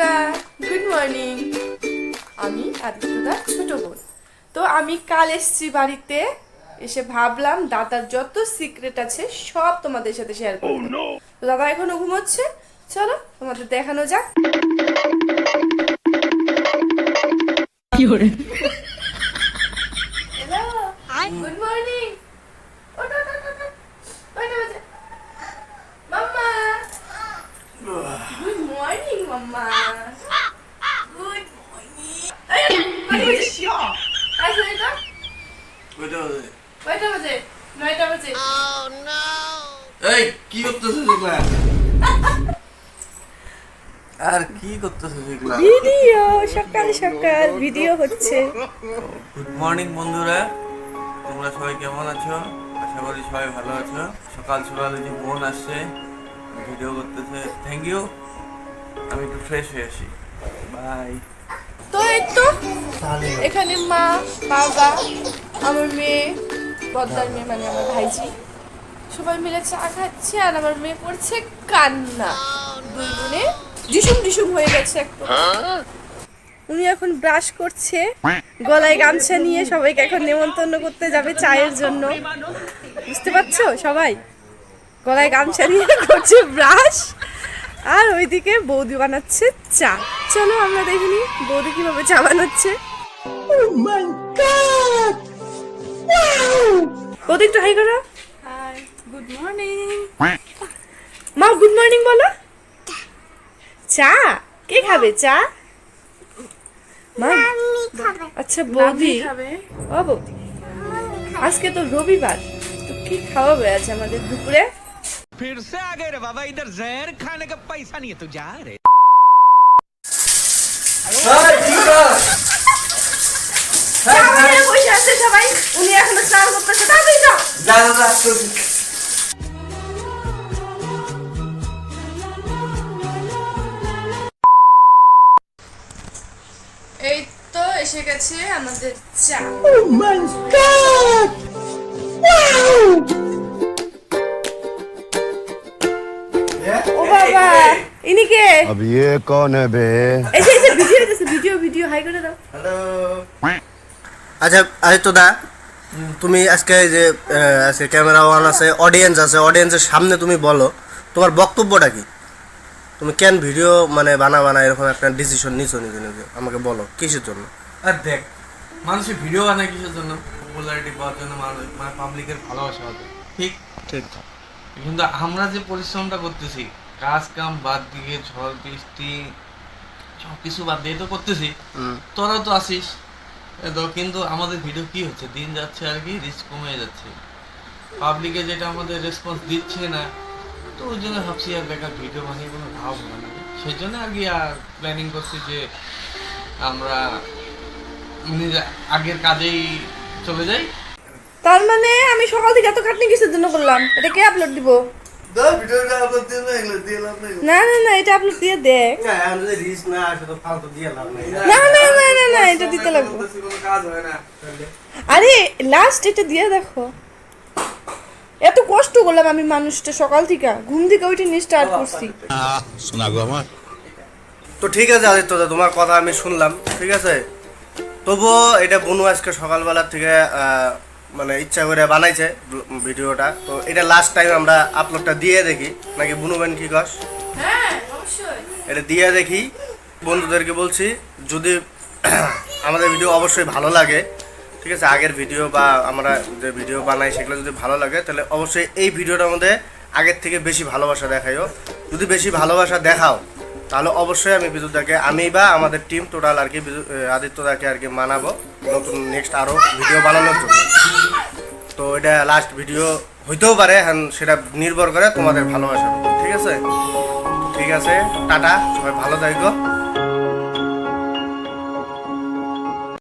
বন্ধুরা good morning. আমি আদিত্যদার ছোট বোন। তো আমি কাল এসেছি বাড়িতে, এসে ভাবলাম দাদার যত সিক্রেট আছে সব তোমাদের সাথে শেয়ার করব। তো দাদা এখনো ঘুমোচ্ছে, চলো তোমাদের দেখানো যাক। কি হরে হ্যালো, গুড মর্নিং। ওটা কয়টা বাজে? মাম্মা গুড মর্নিং। মাম্মা গুড মর্নিং। কয়টা বাজে? 9টা বাজে। এই কি করতেছ দেখলা? আর কি করতেছ দেখলা? ভিডিও, সকাল সকাল ভিডিও হচ্ছে। গুড মর্নিং বন্ধুরা, তোমরা সবাই কেমন আছো? আশা করি সবাই ভালো আছো। সকাল সকালে যে বোন আসছে ভিডিও করতেছে, থ্যাংক ইউ। আমি একটু ফ্রেশ হয়ে আসি, বাই। তো এই তো এখানে মা, বাবা, আমার মেয়ে, বদ্দার মেয়ে মানে আমার ভাইজি, সবাই মিলে চা খাচ্ছে। আর আমার মেয়ে করছে কান্না। দুই বোনে ডিসুম ডিসুম হয়ে গেছে একটু। উনি এখন ব্রাশ করছে, গলায় গামছা নিয়ে সবাইকে এখন নেমন্তন্ন করতে যাবে চায়ের জন্য। বুঝতে পারছো সবাই? গলায় গামছা নিয়ে করছে ব্রাশ, আর ওইদিকে বৌদি বানাচ্ছে চা। চলো আমরা দেখিনি বৌদি কিভাবে চা বানাচ্ছে। বৌদি একটু হাই করো। Hi, good morning. মা গুড মর্নিং বলো। চা কে খাবে? চা মা। আচ্ছা বৌদি ও বৌদি, আজকে তো রবিবার, তো কি খাওয়াবে আজ আমাদের দুপুরে? फिर से आ गए रे बाबा, इधर जहर खाने का पैसा नहीं है, तू जा रे। বসে আছে সবাই, উনি এখনো স্নান করতেছে। তাড়াতাড়ি যাও। এই তো এসে গেছে আমাদের চা। ও বাবা, ইনি কে? अब ये कौन है बे? এই যে ভিডিও হইতেছে, ভিডিও ভিডিও হাই করে দাও। হ্যালো। আচ্ছা আদিত্যদা, তুমি আজকে যে আজকে ক্যামেরা অন আছে, অডিয়েন্স আছে, অডিয়েন্সের সামনে তুমি বলো তোমার বক্তব্যটা কি? তুমি কেন ভিডিও মানে বানা এরকম একটা ডিসিশন নিছো নিজে নিজে, আমাকে বলো কিসের জন্য? আর দেখ, মানুষের ভিডিও বানায় কিসের জন্য? পপুলারিটি পাওয়ার জন্য, মানে পাবলিকের ভালোবাসা হতো। ঠিক ঠিক। কিন্তু আমরা যে পরিশ্রমটা করতেছি, কাজ কাম বাদ দিয়ে, ঝড় বৃষ্টি সব কিছু বাদ দিয়ে তো করতেছি, তোরাও তো আসিস তো। কিন্তু আমাদের ভিডিও কি হচ্ছে, দিন যাচ্ছে আর কি, রিস্ক কমে যাচ্ছে, পাবলিকে যেটা আমাদের রেসপন্স দিচ্ছে না। তো ওই জন্য ভাবছি আর বেকার ভিডিও বানিয়ে কোনো ভাব হবে না, সেই জন্য আর কি আর প্ল্যানিং করছি যে আমরা আগের কাজেই চলে যাই। তার মানে আমি সকাল থেকে এত খাটনি কিসের জন্য করলাম? এটা কে আপলোড দিব? না না না, এটা আপলোড দিয়ে দেখ। না না না না না, এটা দিতে লাগবে। কাজ হয় না। আরে লাস্ট এটা দিয়ে দেখো। এত কষ্ট করলাম আমি, মানুষটা সকাল থেকে ঘুম থেকে উঠে নিয়ে স্টার্ট করছি। सुना गो আমার। তো ঠিক আছে আদিত্যদা, তোমার কথা আমি শুনলাম, ঠিক আছে। তবুও এটা বনু আজকে সকালবেলা থেকে মানে ইচ্ছা করে বানাইছে ভিডিওটা। তো এটা লাস্ট টাইম আমরা আপলোডটা দিয়ে দেখি নাকি বুনুবেন, কি কস? হ্যাঁ অবশ্যই এটা দিয়ে দেখি। বন্ধুদেরকে বলছি যদি আমাদের ভিডিও অবশ্যই ভালো লাগে, ঠিক আছে, আগের ভিডিও বা আমরা যে ভিডিও বানাই সেগুলো যদি ভালো লাগে, তাহলে অবশ্যই এই ভিডিওটার মধ্যে আগের থেকে বেশি ভালোবাসা দেখাইও। যদি বেশি ভালোবাসা দেখাও তাহলে অবশ্যই আমি বিদ্যুৎদাকে, আমি বা আমাদের টিম টোটাল আর কি আদিত্যদাকে আর কি মানাবো নতুন নেক্সট আরও ভিডিও বানানোর জন্য। তো এটা লাস্ট ভিডিও হইতেও পারে, হ্যাঁ সেটা নির্ভর করে তোমাদের ভালোবাসার উপর, ঠিক আছে? ঠিক আছে, টাটা, সবাই ভালো থাকো।